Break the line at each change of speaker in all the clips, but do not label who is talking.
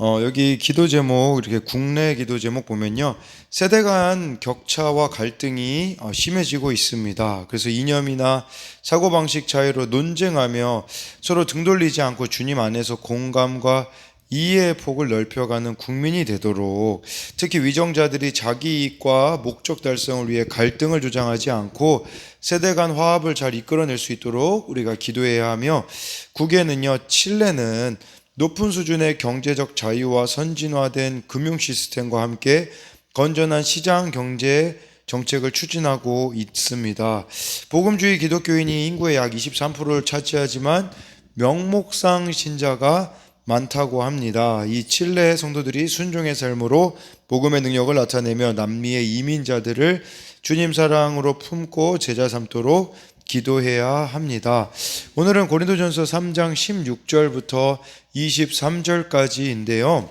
여기 기도 제목, 이렇게 국내 기도 제목 보면요. 세대 간 격차와 갈등이 심해지고 있습니다. 그래서 이념이나 사고방식 차이로 논쟁하며 서로 등 돌리지 않고 주님 안에서 공감과 이해의 폭을 넓혀가는 국민이 되도록, 특히 위정자들이 자기 이익과 목적 달성을 위해 갈등을 조장하지 않고 세대 간 화합을 잘 이끌어낼 수 있도록 우리가 기도해야 하며, 국외는요, 칠레는 높은 수준의 경제적 자유와 선진화된 금융 시스템과 함께 건전한 시장 경제 정책을 추진하고 있습니다. 복음주의 기독교인이 인구의 약 23%를 차지하지만 명목상 신자가 많다고 합니다. 이 칠레 성도들이 순종의 삶으로 복음의 능력을 나타내며 남미의 이민자들을 주님 사랑으로 품고 제자 삼도록 기도해야 합니다. 오늘은 고린도전서 3장 16절부터 23절까지인데요.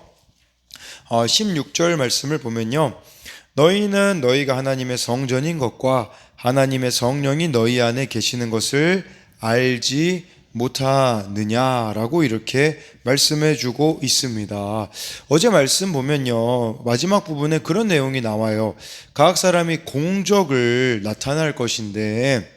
16절 말씀을 보면요. 너희는 너희가 하나님의 성전인 것과 하나님의 성령이 너희 안에 계시는 것을 알지 못하느냐라고 이렇게 말씀해 주고 있습니다. 어제 말씀 보면요, 마지막 부분에 그런 내용이 나와요. 각 사람이 공적을 나타낼 것인데,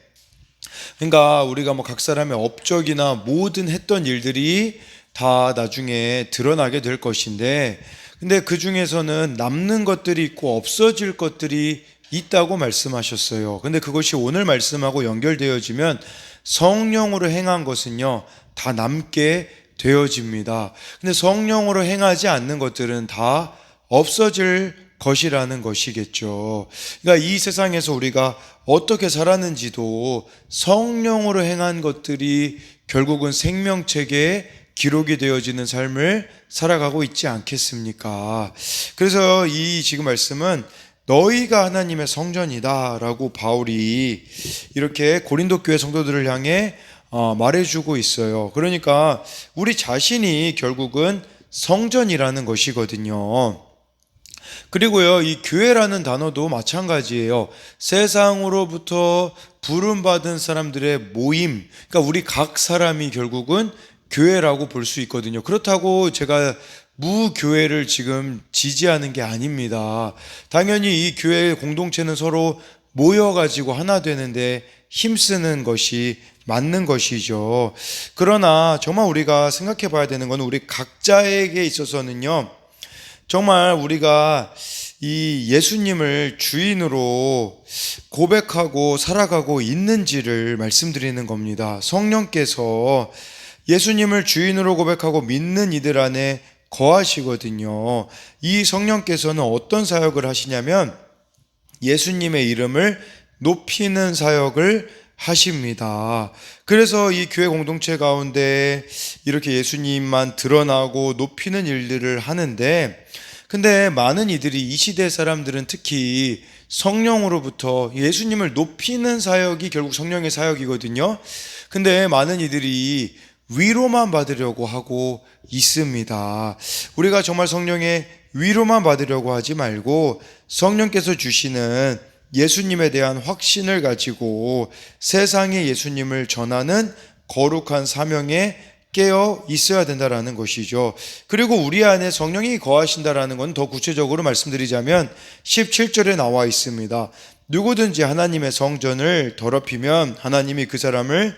그러니까 우리가 각 사람의 업적이나 모든 했던 일들이 다 나중에 드러나게 될 것인데, 근데 그 중에서는 남는 것들이 있고 없어질 것들이 있다고 말씀하셨어요. 근데 그것이 오늘 말씀하고 연결되어지면 성령으로 행한 것은요, 다 남게 되어집니다. 근데 성령으로 행하지 않는 것들은 다 없어질 것이라는 것이겠죠. 그러니까 이 세상에서 우리가 어떻게 살았는지도 성령으로 행한 것들이 결국은 생명책에 기록이 되어지는 삶을 살아가고 있지 않겠습니까? 그래서 이 지금 말씀은 너희가 하나님의 성전이다 라고 바울이 이렇게 고린도 교회 성도들을 향해 말해주고 있어요. 그러니까 우리 자신이 결국은 성전이라는 것이거든요. 그리고요, 이 교회라는 단어도 마찬가지예요. 세상으로부터 부름받은 사람들의 모임, 그러니까 우리 각 사람이 결국은 교회라고 볼 수 있거든요. 그렇다고 제가 무교회를 지금 지지하는 게 아닙니다. 당연히 이 교회 공동체는 서로 모여가지고 하나 되는데 힘쓰는 것이 맞는 것이죠. 그러나 정말 우리가 생각해 봐야 되는 건, 우리 각자에게 있어서는요, 정말 우리가 이 예수님을 주인으로 고백하고 살아가고 있는지를 말씀드리는 겁니다. 성령께서 예수님을 주인으로 고백하고 믿는 이들 안에 거하시거든요. 이 성령께서는 어떤 사역을 하시냐면 예수님의 이름을 높이는 사역을 하십니다. 그래서 이 교회 공동체 가운데 이렇게 예수님만 드러나고 높이는 일들을 하는데, 근데 많은 이들이, 이 시대 사람들은 특히 성령으로부터 예수님을 높이는 사역이 결국 성령의 사역이거든요. 근데 많은 이들이 위로만 받으려고 하고 있습니다. 우리가 정말 성령의 위로만 받으려고 하지 말고 성령께서 주시는 예수님에 대한 확신을 가지고 세상에 예수님을 전하는 거룩한 사명에 깨어 있어야 된다라는 것이죠. 그리고 우리 안에 성령이 거하신다라는 건 더 구체적으로 말씀드리자면 17절에 나와 있습니다. 누구든지 하나님의 성전을 더럽히면 하나님이 그 사람을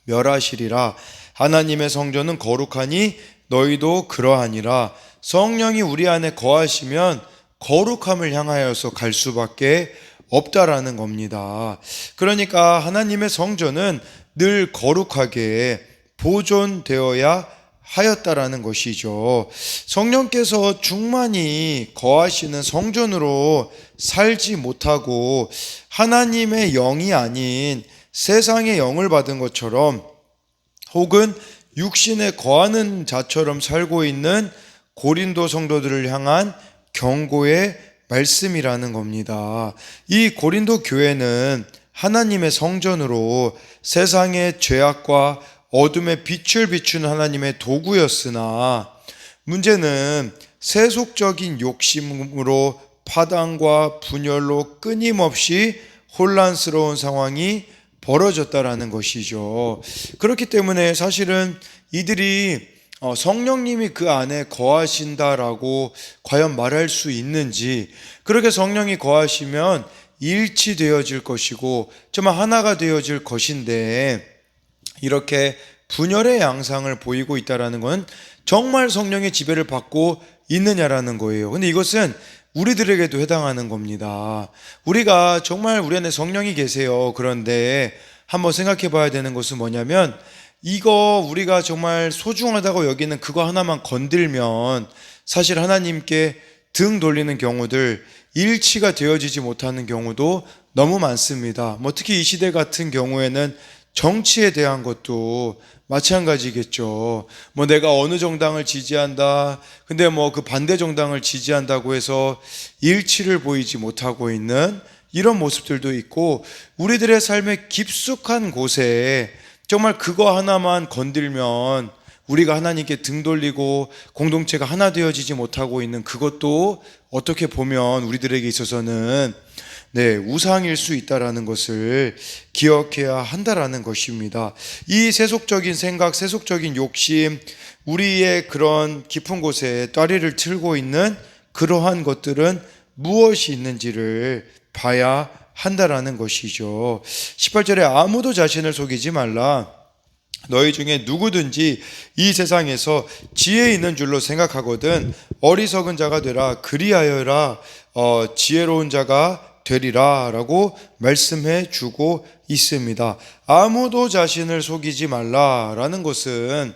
멸하시리라. 하나님의 성전은 거룩하니 너희도 그러하니라. 성령이 우리 안에 거하시면 거룩함을 향하여서 갈 수밖에 없다라는 겁니다. 그러니까 하나님의 성전은 늘 거룩하게 보존되어야 하였다라는 것이죠. 성령께서 충만히 거하시는 성전으로 살지 못하고 하나님의 영이 아닌 세상의 영을 받은 것처럼, 혹은 육신에 거하는 자처럼 살고 있는 고린도 성도들을 향한 경고의 말씀이라는 겁니다. 이 고린도 교회는 하나님의 성전으로 세상의 죄악과 어둠의 빛을 비추는 하나님의 도구였으나, 문제는 세속적인 욕심으로 파당과 분열로 끊임없이 혼란스러운 상황이 벌어졌다라는 것이죠. 그렇기 때문에 사실은 이들이 성령님이 그 안에 거하신다라고 과연 말할 수 있는지, 그렇게 성령이 거하시면 일치되어질 것이고 정말 하나가 되어질 것인데 이렇게 분열의 양상을 보이고 있다라는 건 정말 성령의 지배를 받고 있느냐라는 거예요. 근데 이것은 우리들에게도 해당하는 겁니다. 우리가 정말 우리 안에 성령이 계세요. 그런데 한번 생각해 봐야 되는 것은 뭐냐면, 이거 우리가 정말 소중하다고 여기는 그거 하나만 건들면 사실 하나님께 등 돌리는 경우들, 일치가 되어지지 못하는 경우도 너무 많습니다. 특히 이 시대 같은 경우에는 정치에 대한 것도 마찬가지겠죠. 내가 어느 정당을 지지한다. 근데 그 반대 정당을 지지한다고 해서 일치를 보이지 못하고 있는 이런 모습들도 있고, 우리들의 삶의 깊숙한 곳에 정말 그거 하나만 건들면 우리가 하나님께 등 돌리고 공동체가 하나 되어지지 못하고 있는 그것도 어떻게 보면 우리들에게 있어서는 우상일 수 있다라는 것을 기억해야 한다라는 것입니다. 이 세속적인 생각, 세속적인 욕심, 우리의 그런 깊은 곳에 따리를 틀고 있는 그러한 것들은 무엇이 있는지를 봐야 한다라는 것이죠. 18절에 아무도 자신을 속이지 말라. 너희 중에 누구든지 이 세상에서 지혜 있는 줄로 생각하거든 어리석은 자가 되라. 그리하여라 지혜로운 자가 되리라 라고 말씀해 주고 있습니다. 아무도 자신을 속이지 말라라는 것은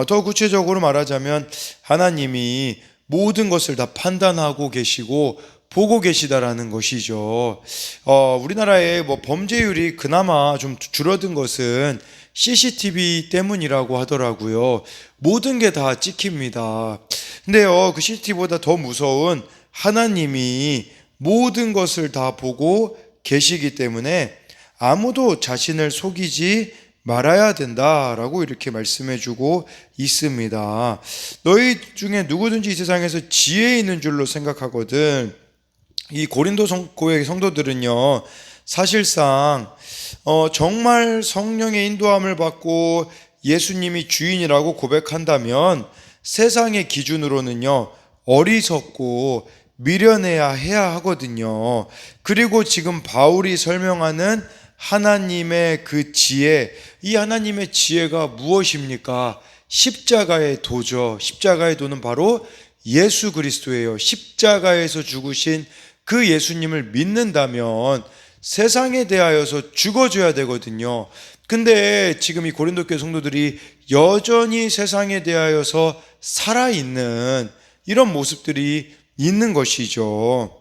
더 구체적으로 말하자면 하나님이 모든 것을 다 판단하고 계시고 보고 계시다라는 것이죠. 우리나라의 범죄율이 그나마 좀 줄어든 것은 CCTV 때문이라고 하더라고요. 모든 게 다 찍힙니다. 근데요, 그 CCTV보다 더 무서운 하나님이 모든 것을 다 보고 계시기 때문에 아무도 자신을 속이지 말아야 된다라고 이렇게 말씀해 주고 있습니다. 너희 중에 누구든지 이 세상에서 지혜 있는 줄로 생각하거든. 이 고린도 교회 성도들은요, 사실상 정말 성령의 인도함을 받고 예수님이 주인이라고 고백한다면 세상의 기준으로는요 어리석고 미련해야 해야 하거든요. 그리고 지금 바울이 설명하는 하나님의 그 지혜, 이 하나님의 지혜가 무엇입니까? 십자가의 도죠. 십자가의 도는 바로 예수 그리스도예요. 십자가에서 죽으신 그 예수님을 믿는다면 세상에 대하여서 죽어줘야 되거든요. 근데 지금 이 고린도 교회 성도들이 여전히 세상에 대하여서 살아있는 이런 모습들이 있는 것이죠.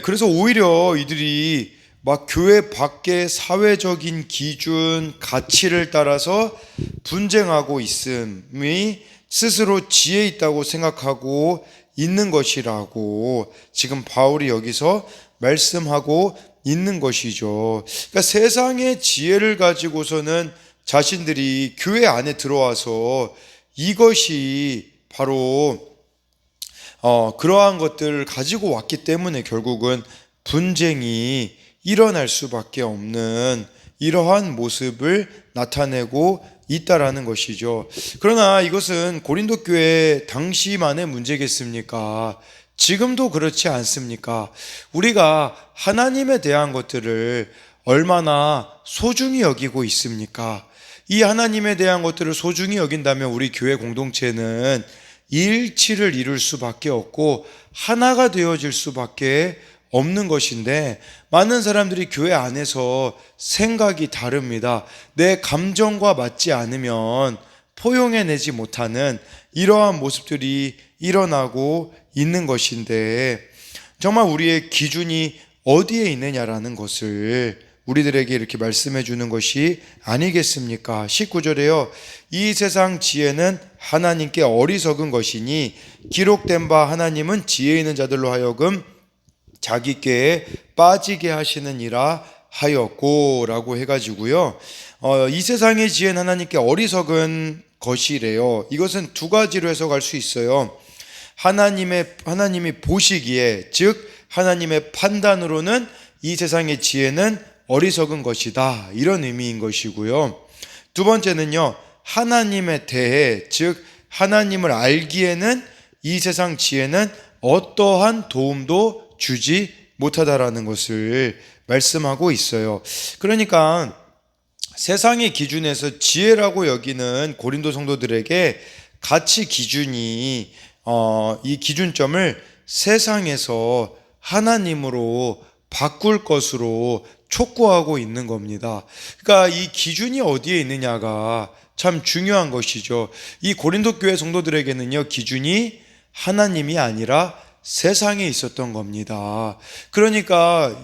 그래서 오히려 이들이 막 교회 밖의 사회적인 기준, 가치를 따라서 분쟁하고 있음이 스스로 지혜 있다고 생각하고 있는 것이라고 지금 바울이 여기서 말씀하고 있는 것이죠. 그러니까 세상의 지혜를 가지고서는 자신들이 교회 안에 들어와서 이것이 바로 그러한 것들을 가지고 왔기 때문에 결국은 분쟁이 일어날 수밖에 없는 이러한 모습을 나타내고 있다라는 것이죠. 그러나 이것은 고린도 교회 당시만의 문제겠습니까? 지금도 그렇지 않습니까? 우리가 하나님에 대한 것들을 얼마나 소중히 여기고 있습니까? 이 하나님에 대한 것들을 소중히 여긴다면 우리 교회 공동체는 일치를 이룰 수밖에 없고 하나가 되어질 수밖에 없는 것인데, 많은 사람들이 교회 안에서 생각이 다릅니다. 내 감정과 맞지 않으면 포용해내지 못하는 이러한 모습들이 일어나고 있는 것인데, 정말 우리의 기준이 어디에 있느냐라는 것을 우리들에게 이렇게 말씀해 주는 것이 아니겠습니까? 19절에요. 이 세상 지혜는 하나님께 어리석은 것이니 기록된 바 하나님은 지혜 있는 자들로 하여금 자기께 빠지게 하시느니라 하였고 라고 해가지고요. 이 세상의 지혜는 하나님께 어리석은 것이래요. 이것은 두 가지로 해석할 수 있어요. 하나님이 보시기에, 즉 하나님의 판단으로는 이 세상의 지혜는 어리석은 것이다, 이런 의미인 것이고요. 두 번째는요, 하나님에 대해, 즉 하나님을 알기에는 이 세상 지혜는 어떠한 도움도 주지 못하다라는 것을 말씀하고 있어요. 그러니까 세상의 기준에서 지혜라고 여기는 고린도 성도들에게 가치 기준이 이 기준점을 세상에서 하나님으로 바꿀 것으로 촉구하고 있는 겁니다. 그러니까 이 기준이 어디에 있느냐가 참 중요한 것이죠. 이 고린도 교회 성도들에게는요, 기준이 하나님이 아니라 세상에 있었던 겁니다. 그러니까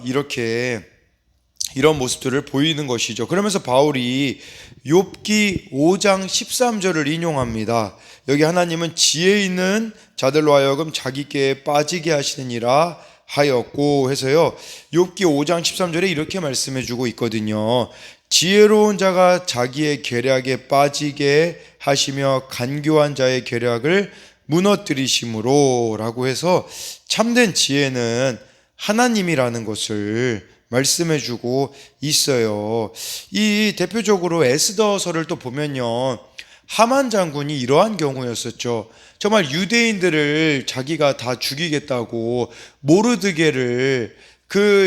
이런 모습들을 보이는 것이죠. 그러면서 바울이 욥기 5장 13절을 인용합니다. 여기 하나님은 지혜 있는 자들로 하여금 자기께 빠지게 하시느니라 하였고 해서요, 욥기 5장 13절에 이렇게 말씀해 주고 있거든요. 지혜로운 자가 자기의 계략에 빠지게 하시며 간교한 자의 계략을 무너뜨리심으로 라고 해서 참된 지혜는 하나님이라는 것을 말씀해 주고 있어요. 이 대표적으로 에스더서를 또 보면요, 하만 장군이 이러한 경우였었죠. 정말 유대인들을 자기가 다 죽이겠다고 모르드게를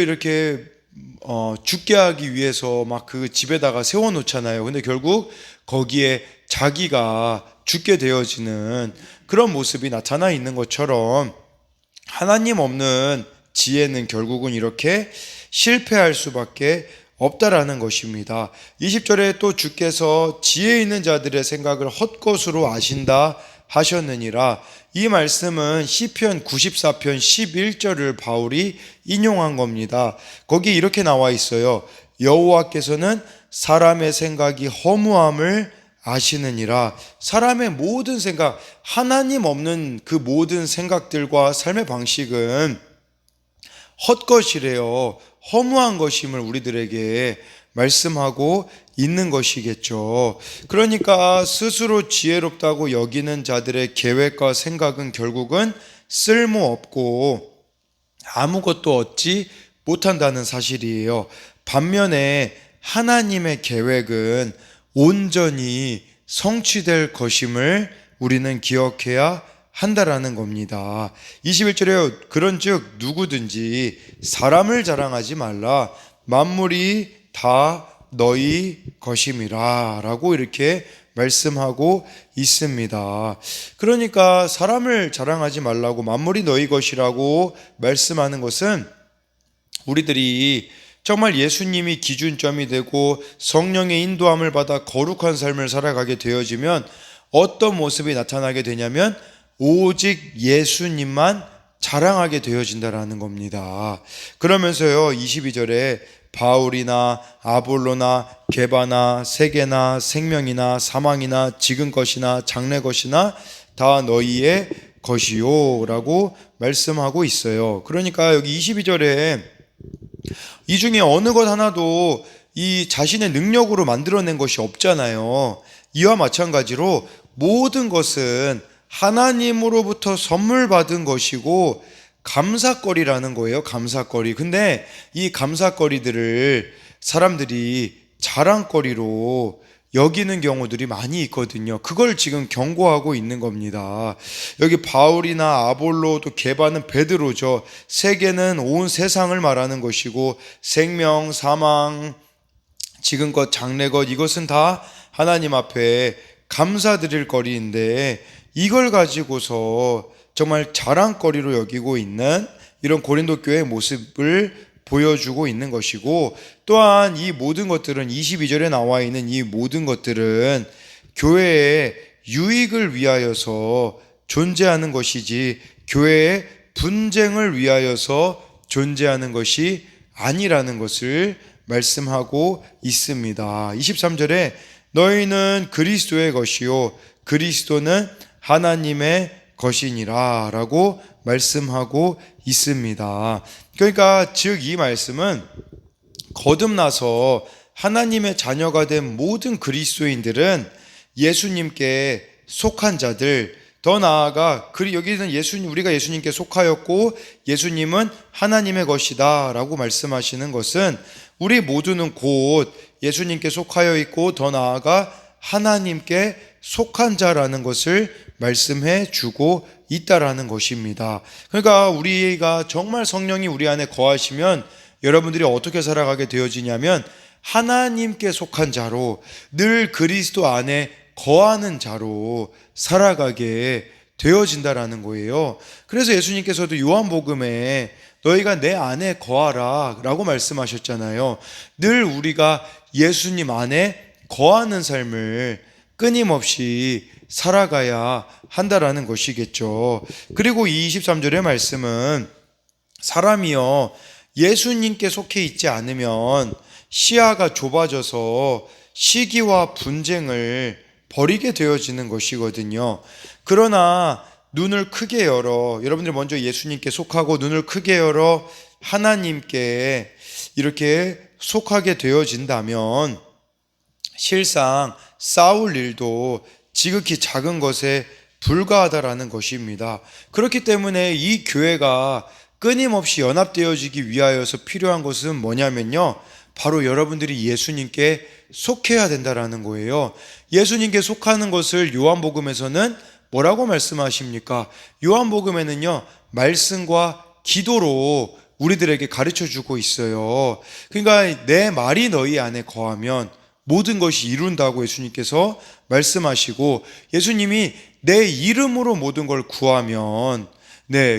이렇게 죽게 하기 위해서 막 그 집에다가 세워놓잖아요. 근데 결국 거기에 자기가 죽게 되어지는 그런 모습이 나타나 있는 것처럼 하나님 없는 지혜는 결국은 이렇게 실패할 수밖에 없다라는 것입니다. 20절에 또 주께서 지혜 있는 자들의 생각을 헛것으로 아신다 하셨느니라. 이 말씀은 시편 94편 11절을 바울이 인용한 겁니다. 거기 이렇게 나와 있어요. 여호와께서는 사람의 생각이 허무함을 아시느니라. 사람의 모든 생각, 하나님 없는 그 모든 생각들과 삶의 방식은 헛것이래요. 허무한 것임을 우리들에게 말씀하고 있는 것이겠죠. 그러니까 스스로 지혜롭다고 여기는 자들의 계획과 생각은 결국은 쓸모없고 아무것도 얻지 못한다는 사실이에요. 반면에 하나님의 계획은 온전히 성취될 것임을 우리는 기억해야 한다라는 겁니다. 21절에 그런즉 누구든지 사람을 자랑하지 말라. 만물이 다 너희 것임이라 라고 이렇게 말씀하고 있습니다. 그러니까 사람을 자랑하지 말라고, 만물이 너희 것이라고 말씀하는 것은 우리들이 정말 예수님이 기준점이 되고 성령의 인도함을 받아 거룩한 삶을 살아가게 되어지면 어떤 모습이 나타나게 되냐면 오직 예수님만 자랑하게 되어진다라는 겁니다. 그러면서요, 22절에 바울이나 아볼로나 게바나 세계나 생명이나 사망이나 지금 것이나 장래 것이나 다 너희의 것이요 라고 말씀하고 있어요. 그러니까 여기 22절에 이 중에 어느 것 하나도 이 자신의 능력으로 만들어낸 것이 없잖아요. 이와 마찬가지로 모든 것은 하나님으로부터 선물 받은 것이고 감사거리라는 거예요. 감사거리. 근데 이 감사거리들을 사람들이 자랑거리로 여기는 경우들이 많이 있거든요. 그걸 지금 경고하고 있는 겁니다. 여기 바울이나 아볼로 또 게바는 베드로죠. 세계는 온 세상을 말하는 것이고 생명, 사망, 지금 것, 장래 것, 이것은 다 하나님 앞에 감사드릴 거리인데 이걸 가지고서 정말 자랑거리로 여기고 있는 이런 고린도 교회의 모습을 보여주고 있는 것이고, 또한 이 모든 것들은 22절에 나와 있는 이 모든 것들은 교회의 유익을 위하여서 존재하는 것이지 교회의 분쟁을 위하여서 존재하는 것이 아니라는 것을 말씀하고 있습니다. 23절에 너희는 그리스도의 것이요 그리스도는 하나님의 것이니라 라고 말씀하고 있습니다. 그러니까 즉 이 말씀은 거듭나서 하나님의 자녀가 된 모든 그리스도인들은 예수님께 속한 자들, 더 나아가 여기는 우리가 예수님께 속하였고 예수님은 하나님의 것이다 라고 말씀하시는 것은 우리 모두는 곧 예수님께 속하여 있고 더 나아가 하나님께 속한 자라는 것을 말씀해 주고 있다라는 것입니다. 그러니까 우리가 정말 성령이 우리 안에 거하시면 여러분들이 어떻게 살아가게 되어지냐면 하나님께 속한 자로, 늘 그리스도 안에 거하는 자로 살아가게 되어진다라는 거예요. 그래서 예수님께서도 요한복음에 너희가 내 안에 거하라 라고 말씀하셨잖아요. 늘 우리가 예수님 안에 거하는 삶을 끊임없이 살아가야 한다라는 것이겠죠. 그리고 이 23절의 말씀은 사람이여 예수님께 속해 있지 않으면 시야가 좁아져서 시기와 분쟁을 벌이게 되어지는 것이거든요. 그러나 눈을 크게 열어, 여러분들 먼저 예수님께 속하고 눈을 크게 열어 하나님께 이렇게 속하게 되어진다면 실상 싸울 일도 지극히 작은 것에 불과하다라는 것입니다. 그렇기 때문에 이 교회가 끊임없이 연합되어지기 위하여서 필요한 것은 뭐냐면요, 바로 여러분들이 예수님께 속해야 된다라는 거예요. 예수님께 속하는 것을 요한복음에서는 뭐라고 말씀하십니까? 요한복음에는요, 말씀과 기도로 우리들에게 가르쳐 주고 있어요. 그러니까 내 말이 너희 안에 거하면 모든 것이 이룬다고 예수님께서 말씀하시고, 예수님이 내 이름으로 모든 걸 구하면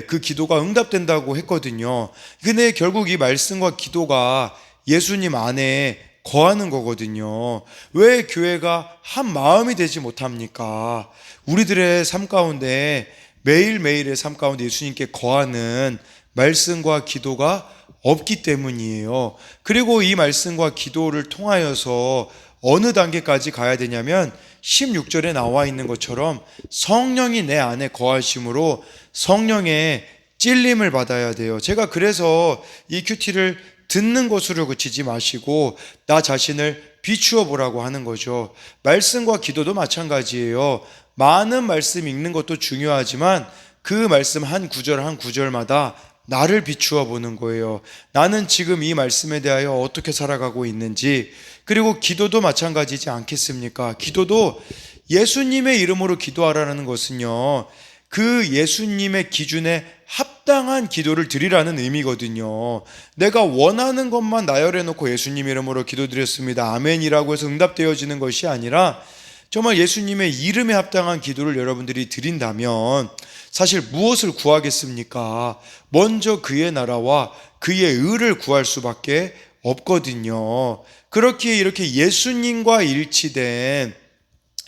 그 기도가 응답된다고 했거든요. 근데 결국 이 말씀과 기도가 예수님 안에 거하는 거거든요. 왜 교회가 한 마음이 되지 못합니까? 우리들의 삶 가운데, 매일매일의 삶 가운데 예수님께 거하는 말씀과 기도가 없기 때문이에요. 그리고 이 말씀과 기도를 통하여서 어느 단계까지 가야 되냐면 16절에 나와 있는 것처럼 성령이 내 안에 거하심으로 성령의 찔림을 받아야 돼요. 제가 그래서 이 큐티를 듣는 것으로 그치지 마시고 나 자신을 비추어 보라고 하는 거죠. 말씀과 기도도 마찬가지예요. 많은 말씀 읽는 것도 중요하지만 그 말씀 한 구절 한 구절마다 나를 비추어 보는 거예요. 나는 지금 이 말씀에 대하여 어떻게 살아가고 있는지. 그리고 기도도 마찬가지지 않겠습니까? 기도도 예수님의 이름으로 기도하라는 것은요, 그 예수님의 기준에 합당한 기도를 드리라는 의미거든요. 내가 원하는 것만 나열해 놓고 예수님 이름으로 기도드렸습니다, 아멘이라고 해서 응답되어지는 것이 아니라 정말 예수님의 이름에 합당한 기도를 여러분들이 드린다면 사실 무엇을 구하겠습니까? 먼저 그의 나라와 그의 의를 구할 수밖에 없거든요. 그렇기에 이렇게 예수님과 일치된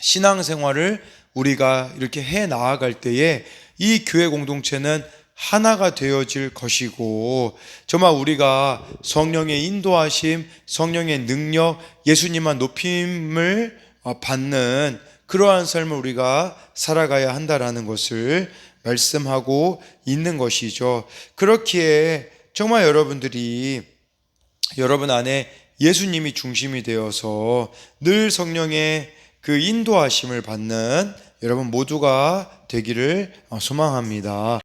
신앙생활을 우리가 이렇게 해 나아갈 때에 이 교회 공동체는 하나가 되어질 것이고, 정말 우리가 성령의 인도하심, 성령의 능력, 예수님만 높임을 받는 그러한 삶을 우리가 살아가야 한다라는 것을 말씀하고 있는 것이죠. 그렇기에 정말 여러분들이 여러분 안에 예수님이 중심이 되어서 늘 성령의 그 인도하심을 받는 여러분 모두가 되기를 소망합니다.